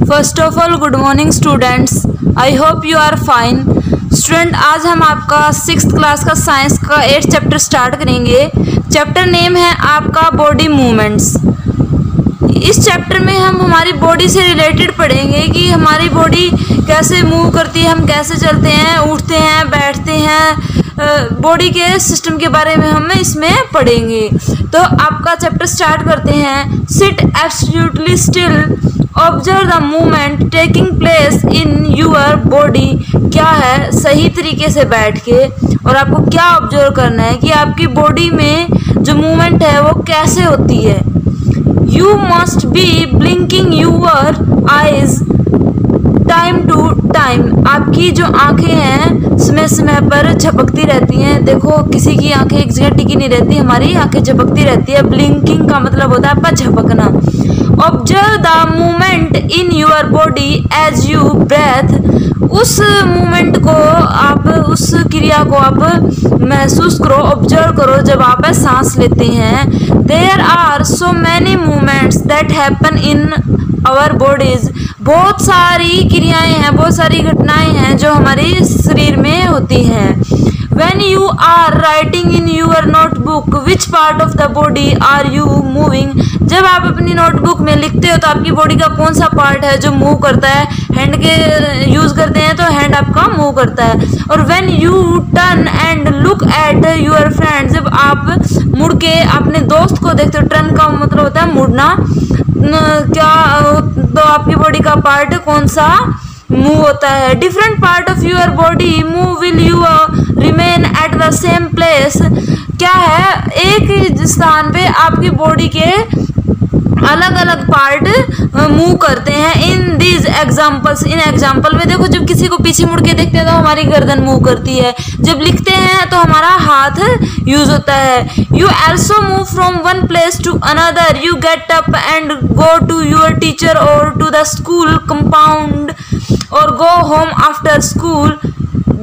First of all good morning students, I hope you are fine. Student, आज हम आपका 6th class का science का 8th चैप्टर स्टार्ट करेंगे। चैप्टर नेम है आपका बॉडी मूवमेंट्स। इस चैप्टर में हम हमारी बॉडी से रिलेटेड पढ़ेंगे कि हमारी बॉडी कैसे मूव करती है, हम कैसे चलते हैं, उठते हैं, बैठते हैं, बॉडी के सिस्टम के बारे में हम इसमें पढ़ेंगे। तो आपका चैप्टर स्टार्ट करते हैं। Sit absolutely still, observe the movement taking place in your body. क्या है, सही तरीके से बैठ के और आपको क्या ऑब्जर्व करना है कि आपकी बॉडी में जो मूवमेंट है वो कैसे होती है। You must be blinking your eyes time to time. आपकी जो आंखें हैं समय समय पर झपकती रहती हैं। देखो, किसी की आंखें एक जगह टिकी नहीं रहती, हमारी आंखें झपकती रहती है। ब्लिंकिंग का मतलब होता है आपका झपकना। Observe the movement in your body as you breathe. उस मूवमेंट को आप, उस क्रिया को आप महसूस करो, ऑब्जर्व करो जब आप सांस लेते हैं। There are so many movements that happen in our bodies. बहुत सारी क्रियाएं हैं, बहुत सारी घटनाएं हैं जो हमारे शरीर में होती हैं। When you are writing in your notebook, which part of the body are you moving? जब आप अपनी नोटबुक में लिखते हो तो आपकी बॉडी का कौन सा पार्ट है जो मूव करता है? हैंड के यूज करते हैं तो हैंड आपका मूव करता है। और when you turn and look at your friend, जब आप मुड़ के अपने दोस्त को देखते हो, टर्न का मतलब होता है मुड़ना, क्या तो आपकी बॉडी का पार्ट कौन सा मूव होता है। Different part of your body move, will you remain at the same place. क्या है, एक स्थान पे आपकी बॉडी के अलग अलग पार्ट मूव करते हैं। In these examples, in example में देखो, जब किसी को पीछे मुड़ के देखते हैं तो हमारी गर्दन मूव करती है, जब लिखते हैं तो हमारा हाथ यूज होता है। You also move from one place to another. You get up and go to your teacher or to the school compound or go home after school.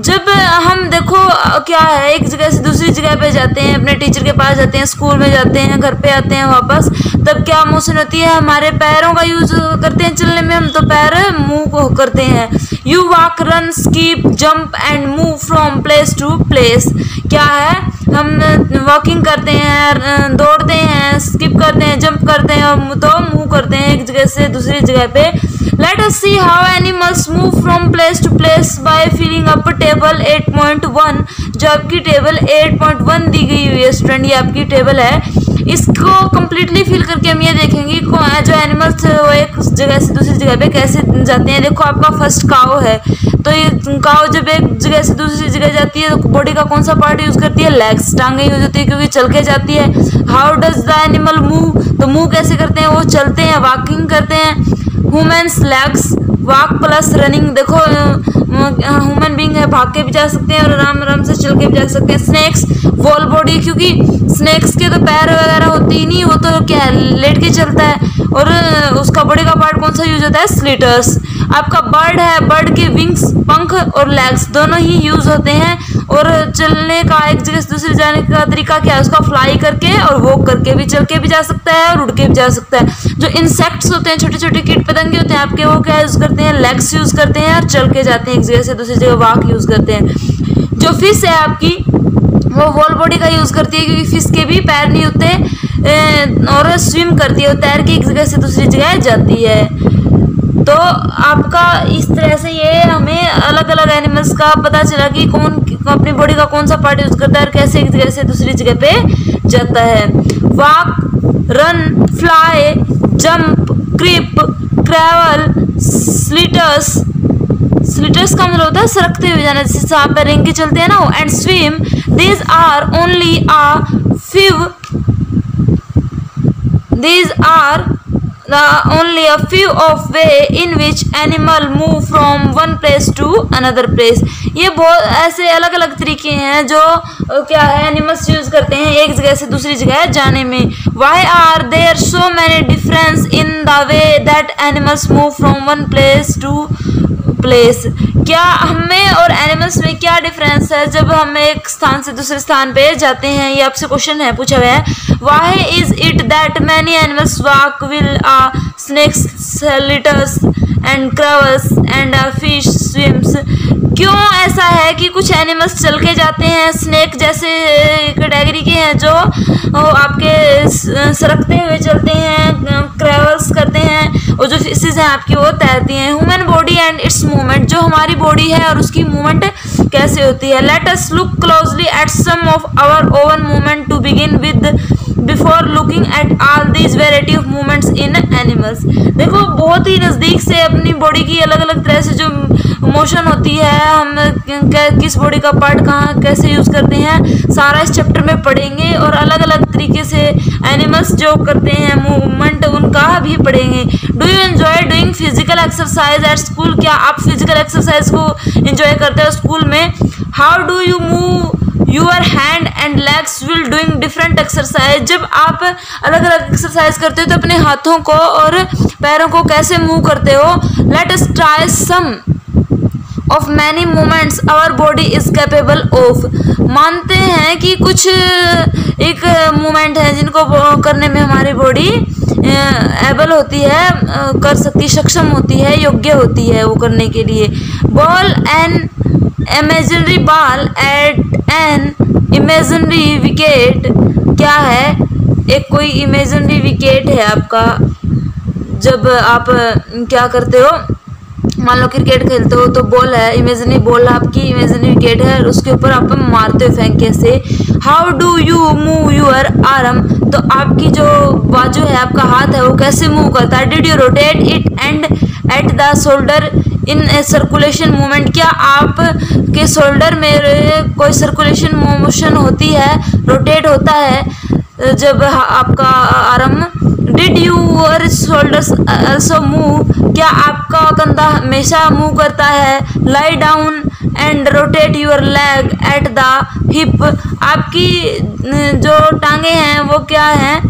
जब हम देखो क्या है, एक जगह से दूसरी जगह पे जाते हैं, अपने टीचर के पास जाते हैं, स्कूल में जाते हैं, घर पे आते हैं वापस, तब क्या मोशन होती है, हमारे पैरों का यूज करते हैं चलने में, हम तो पैर मूव करते हैं। You walk, run, skip, jump and move from place to place. क्या है, हम वॉकिंग करते हैं, दौड़ते हैं, स्किप करते हैं, जंप करते हैं और तो मूव करते हैं एक जगह से दूसरी जगह पे। Let us see how animals move from place to place by filling up table 8.1। जो आपकी टेबल 8.1 दी गई हुई है स्टूडेंट, ये आपकी टेबल है। इसको कम्प्लीटली फिल करके हम ये देखेंगे जो एनिमल्स वो एक जगह से दूसरी जगह पे कैसे जाते हैं। देखो, आपका फर्स्ट काव है, तो ये काव जब एक जगह से दूसरी जगह जाती है तो बॉडी का कौन सा पार्ट यूज करती है? लेग्स, टांगे यूज होती है क्योंकि चल के जाती है। How does the animal move, तो मूव कैसे करते हैं? वो चलते हैं, वॉकिंग करते हैं। Humans legs, walk plus running. देखो, ह्यूमन बीइंग है, भाग के भी जा सकते हैं और आराम आराम से चल के भी जा सकते हैं। स्नेक्स, वॉल बॉडी, क्योंकि स्नेक्स के तो पैर वगैरह होती ही नहीं, वो तो क्या है, लेट के चलता है। और उसका बॉडी का पार्ट कौन सा यूज होता है? स्लिटर्स। आपका बर्ड है, बर्ड के विंग्स, पंख और लेग्स दोनों ही यूज होते हैं। और चलने का एक जगह से दूसरी जाने का तरीका क्या है? उसका फ्लाई करके और वॉक करके भी, चल के भी जा सकता है और उड़ के भी जा सकता है। जो इंसेक्ट्स होते हैं, छोटे छोटे कीट पतंगे होते हैं आपके, वो क्या यूज करते हैं? लेग्स यूज करते हैं और चल के जाते हैं एक जगह से दूसरी जगह, वॉक यूज करते हैं। जो फिश है आपकी, वो वॉल बॉडी का यूज करती है क्योंकि फिश के भी पैर नहीं होते और स्विम करती है, वो तैर के एक जगह से दूसरी जगह जाती है। तो आपका इस तरह से ये हमें अलग अलग एनिमल्स का पता चला कि कौन अपनी बॉडी का कौन सा पार्ट यूज करता है और कैसे एक जगह से दूसरी जगह पे जाता है। Walk, run, fly, jump, creep, crawl, slithers. Slithers का मतलब होता है सरकते हुए जाना, जैसे सांप पे रेंग के चलते हैं ना। And swim, these are only a few, these are the only a few of way in which animal move from one place to another place। ये बहुत ऐसे अलग अलग तरीके हैं जो क्या है एनिमल्स यूज करते हैं एक जगह से दूसरी जगह जाने में। Why are there so many difference in the way that animals move from one place to place? क्या हमें और एनिमल्स में क्या डिफरेंस है जब हम एक स्थान से दूसरे स्थान पे जाते हैं? ये आपसे क्वेश्चन है, पूछा हुआ है। Why is it that many animals walk while snakes, slitters and crawls and fish swims. क्यों ऐसा है कि कुछ एनिमल्स चल के जाते हैं, स्नेक जैसे कैटेगरी के हैं जो आपके सरकते हुए चलते हैं, क्रेवल्स करते हैं, और जो फिशेज हैं आपकी वो तैरती हैं। Human body and it's movement, जो हमारी बॉडी है और उसकी मूवमेंट कैसे होती है। Let us look closely at some of our own movement to begin with before looking at all these variety of movements in animals. देखो बहुत ही नज़दीक से अपनी बॉडी की अलग अलग तरह से जो मोशन होती है, हम किस बॉडी का पार्ट कहाँ कैसे यूज़ करते हैं, सारा इस चैप्टर में पढ़ेंगे। और अलग अलग तरीके से एनिमल्स जो करते हैं मूवमेंट उनका भी पढ़ेंगे। Do you enjoy doing physical exercise at school, क्या आप फिजिकल एक्सरसाइज को एंजॉय करते हो स्कूल में। How do you move your hand and legs will doing different exercise, जब आप अलग अलग एक्सरसाइज करते हो तो अपने हाथों को और पैरों को कैसे मूव करते हो। Let us try some of many movements our body is capable of. मानते हैं कि कुछ एक मूवमेंट है जिनको करने में हमारी बॉडी एबल होती है, कर सकती, सक्षम होती है, योग्य होती है वो करने के लिए। Ball an imaginary ball at an imaginary wicket, क्या है, एक कोई इमेजिनरी विकेट है आपका। जब आप क्या करते हो, मान लो क्रिकेट खेलते हो तो बॉल है, इमेजिनरी बॉल आपकी, इमेजिनरी विकेट है, उसके ऊपर आप मारते हो फेंक के से। How do you move your arm, तो आपकी जो बाजू है, आपका हाथ है, वो कैसे मूव करता है। Did you rotate it and at the shoulder in circulation movement, क्या आप के शोल्डर में कोई सर्कुलेशन मोशन होती है, रोटेट होता है जब आपका arm. Did your shoulders also move, क्या आपका कंधा हमेशा मूव करता है। Lie down and rotate your leg at the hip, आपकी जो टांगे हैं वो क्या हैं,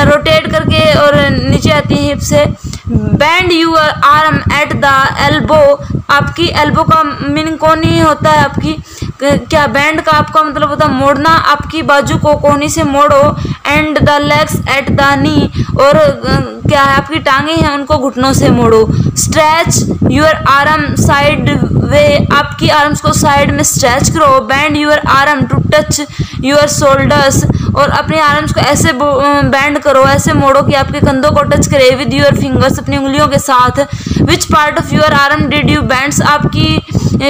रोटेट करके और नीचे आती है हिप से। Bend your arm at the elbow, आपकी एल्बो का मीनिंग कोनी होता है आपकी, क्या बैंड का आपका मतलब होता है मोड़ना, आपकी बाजू को कोनी से मोड़ो। And the legs at the knee, और क्या है आपकी टांगे हैं उनको घुटनों से मोड़ो। Stretch your arm sideways, आपकी आर्म्स को साइड में स्ट्रेच करो। Bend your arm to touch your shoulders, और अपने आर्म्स को ऐसे बैंड करो, ऐसे मोड़ो कि आपके कंधों को टच करे विद यूर फिंगर्स, अपनी उंगलियों के साथ। Which part of your arm did you bends, आपकी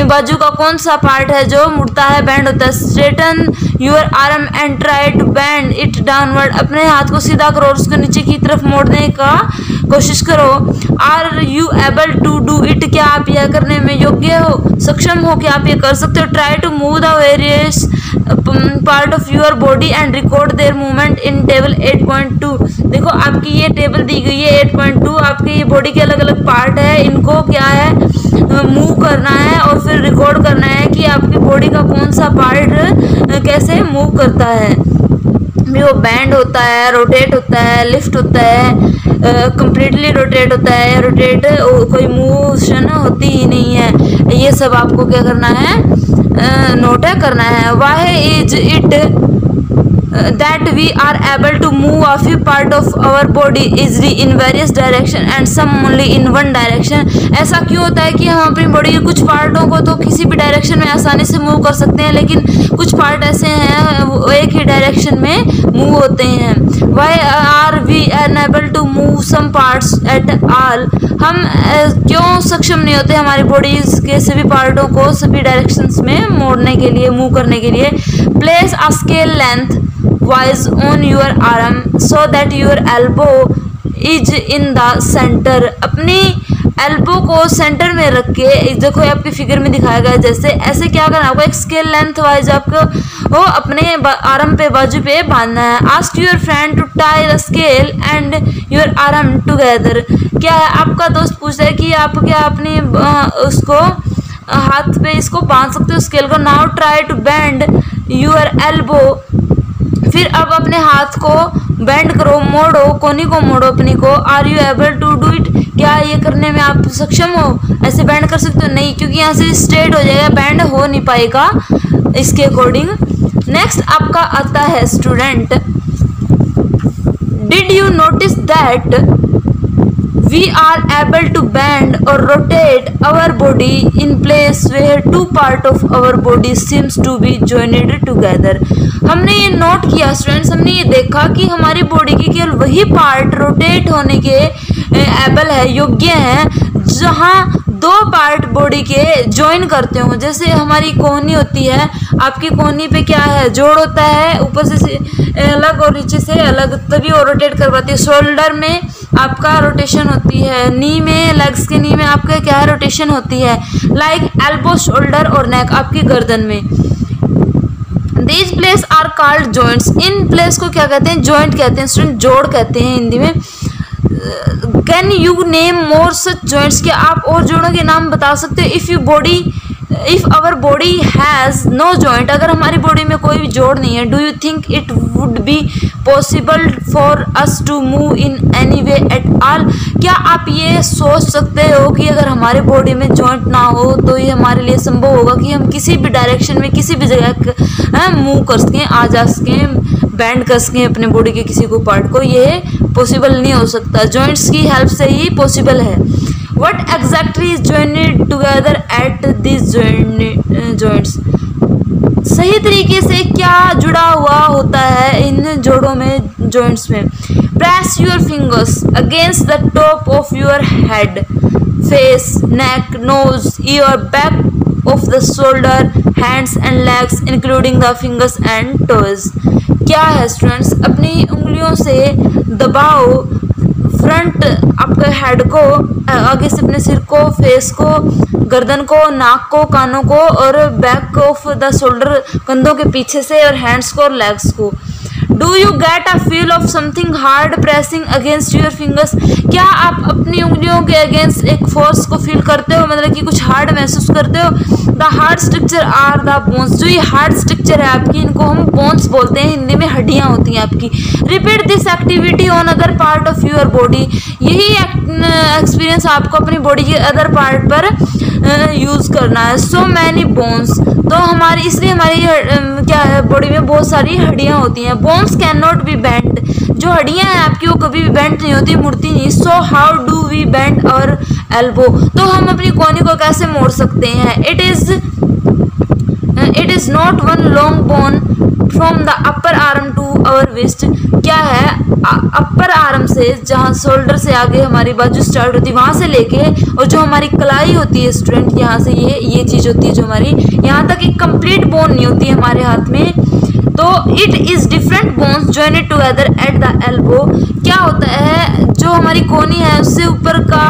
बाजू का कौन सा पार्ट है जो मुड़ता है, बैंड होता है। Straighten your arm and try to bend it downward, अपने हाथ को सीधा करो और उसको नीचे की तरफ मोड़ने का कोशिश करो। Are you able to do it, क्या आप यह करने में योग्य हो, सक्षम हो, क्या आप ये कर सकते हो। Try to move the various part of your body and record their movement in table 8.2। देखो आपकी ये टेबल दी गई है 8.2, आपके ये बॉडी के अलग अलग पार्ट है, इनको क्या है मूव करना है और फिर रिकॉर्ड करना है कि आपकी बॉडी का कौन सा पार्ट कैसे मूव करता है। भी वो बैंड होता है, रोटेट होता है, लिफ्ट होता है, कंप्लीटली रोटेट होता है, रोटेट कोई मोशन होती ही नहीं है। ये सब आपको क्या करना है, नोट करना है। Why is it that we are able to move a few part of our body easily in various direction and some only in one direction, ऐसा क्यों होता है कि हम अपनी बॉडी के कुछ पार्टों को तो किसी भी डायरेक्शन में आसानी से मूव कर सकते हैं, लेकिन कुछ पार्ट ऐसे हैं वो एक ही डायरेक्शन में मूव होते हैं। why are we unable to move some parts at all, हम क्यों सक्षम नहीं होते हमारी बॉडी के सभी पार्टों को सभी डायरेक्शंस में मोड़ने के लिए, मूव करने के लिए। Place a scale length wise on your arm so that your elbow is in the center, अपनी एल्बो को सेंटर में रख के, देखो आपकी फिगर में दिखाया गया जैसे, ऐसे क्या करना आपको, एक स्केल लेंथ वाइज आपको वो अपने आर्म पे, बाजू पे बांधना है। Ask your friend to tie the scale and your arm together, क्या है आपका दोस्त पूछ रहा है कि आप क्या अपनी उसको हाथ पे इसको बांध सकते हो स्केल को। Now try to bend your elbow, फिर अब अपने हाथ को बेंड करो, मोड़ो, कोनी को मोड़ो अपनी को। Are you able to do it, क्या ये करने में आप सक्षम हो, ऐसे बेंड कर सकते हो, नहीं, क्योंकि यहाँ से स्ट्रेट हो जाएगा, बेंड हो नहीं पाएगा इसके अकॉर्डिंग। नेक्स्ट आपका आता है student, did you notice that we are able to bend or rotate our body in place where two part of our body seems to be joined together। हमने ये नोट किया स्टूडेंट्स, हमने ये देखा कि हमारी बॉडी के केवल वही पार्ट रोटेट होने के एबल है, योग्य हैं, जहाँ दो पार्ट बॉडी के ज्वाइन करते हो। जैसे हमारी कोहनी होती है, आपकी कोहनी पे क्या है, जोड़ होता है, ऊपर से अलग और नीचे से अलग, तभी वो रोटेट कर पाती है। शोल्डर में आपका रोटेशन होती है, नी में, लेग्स के नी में आपका क्या है, रोटेशन होती है। लाइक एल्बो, शोल्डर और नेक, आपकी गर्दन में। These place are called joints. इन प्लेस को क्या कहते हैं, जॉइंट कहते हैं स्टूडेंट, जोड़ कहते हैं हिंदी में। Can you name more such joints? क्या आप और जोड़ों के नाम बता सकते हो? If our body has no joint, अगर हमारी बॉडी में कोई भी जोड़ नहीं है, do you think it would be possible for us to move in any way at all? क्या आप ये सोच सकते हो कि अगर हमारे बॉडी में जॉइंट ना हो तो ये हमारे लिए संभव होगा कि हम किसी भी डायरेक्शन में किसी भी जगह मूव कर सकें, आ जा सकें, बैंड कर सकें अपने बॉडी के किसी को पार्ट को? ये पॉसिबल नहीं हो सकता, जॉइंट्स की हेल्प से ही पॉसिबल है। What exactly is joined together at these joints? सही तरीके से क्या जुड़ा हुआ होता है इन जोड़ों में, joints में? Press your fingers against the top of your head, face, neck, nose, ear, back of the shoulder, hands and legs including the fingers and toes। क्या है स्टूडेंट्स, अपनी उंगलियों से दबाओ फ्रंट आपके हेड को, आगे से अपने सिर को, फेस को, गर्दन को, नाक को, कानों को, और बैक ऑफ द शोल्डर, कंधों के पीछे से, और हैंड्स को और लेग्स को। Do you get a feel of something hard pressing against your fingers? क्या आप अपनी उंगलियों के अगेंस्ट एक फोर्स को फील करते हो, मतलब कि कुछ हार्ड महसूस करते हो? The hard structure are the bones. जो ये हार्ड स्ट्रक्चर है आपकी, इनको हम बोन्स बोलते हैं, हिंदी में हड्डियां होती हैं आपकी। Repeat this activity on other part of your body. यही एक्सपीरियंस आपको अपनी बॉडी के अदर पार्ट पर यूज़ करना है। सो मैनी बोन्स, तो हमारी, इसलिए हमारी क्या है, बॉडी में बहुत सारी हड्डियां होती हैं। Bones can not be bend, जो हड्डियां हैं आपकी वो कभी भी बेंड नहीं होती, मुड़ती नहीं। So how do we bend our elbow? तो हम अपनी कोहनी को कैसे मोड़ सकते हैं? It is not one long bone from the upper arm to our waist. क्या है, अपर आर्म से, जहाँ शोल्डर से आगे हमारी बाजू स्टार्ट होती है, वहाँ से लेके, और जो हमारी कलाई होती है स्टूडेंट, यहाँ से ये चीज़ होती है जो हमारी, यहाँ तक एक कंप्लीट बोन नहीं होती है हमारे हाथ में। तो it is different bones joined together at the elbow. क्या होता है, जो हमारी कोहनी है उससे ऊपर का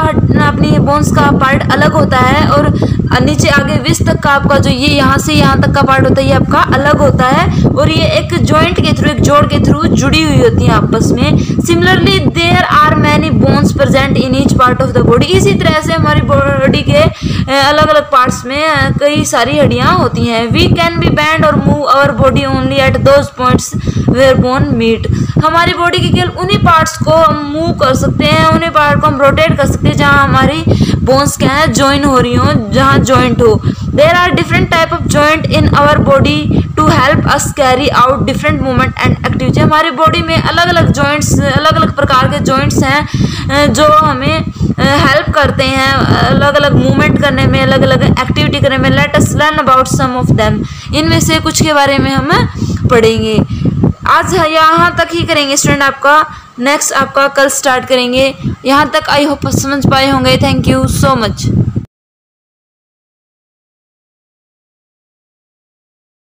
अपनी बोन्स का पार्ट अलग होता है, और नीचे आगे विस्ट तक का आपका जो ये यहाँ से यहाँ तक का पार्ट होता है, ये आपका अलग होता है, और ये एक जॉइंट के थ्रू, एक जोड़ के थ्रू जुड़ी हुई होती है आपस में। Similarly there are many bones present in each part of the body. इसी तरह से हमारी बॉडी के अलग अलग पार्ट्स में कई सारी हड्डियाँ होती हैं। We can be bend or move our body only at those points where bone meet. हमारी बॉडी के केवल उन्हीं पार्ट्स को हम मूव कर सकते हैं, उन्हीं पार्ट को हम रोटेट कर सकते हैं जहाँ हमारी बोन्स क्या है, ज्वाइन हो रही हो, जहाँ जॉइंट हो। There are different type of joint in our body to help us carry out different movement and activity. हमारी बॉडी में अलग अलग जॉइंट्स, अलग अलग प्रकार के जॉइंट्स हैं जो हमें हेल्प करते हैं अलग अलग मूवमेंट करने में, अलग अलग एक्टिविटी करने में। Let us learn about some of them. इनमें से कुछ के बारे में हम पढ़ेंगे। आज यहाँ तक ही करेंगे स्टूडेंट, आपका नेक्स्ट आपका कल स्टार्ट करेंगे। यहाँ तक आई होप समझ पाए होंगे। Thank you so much.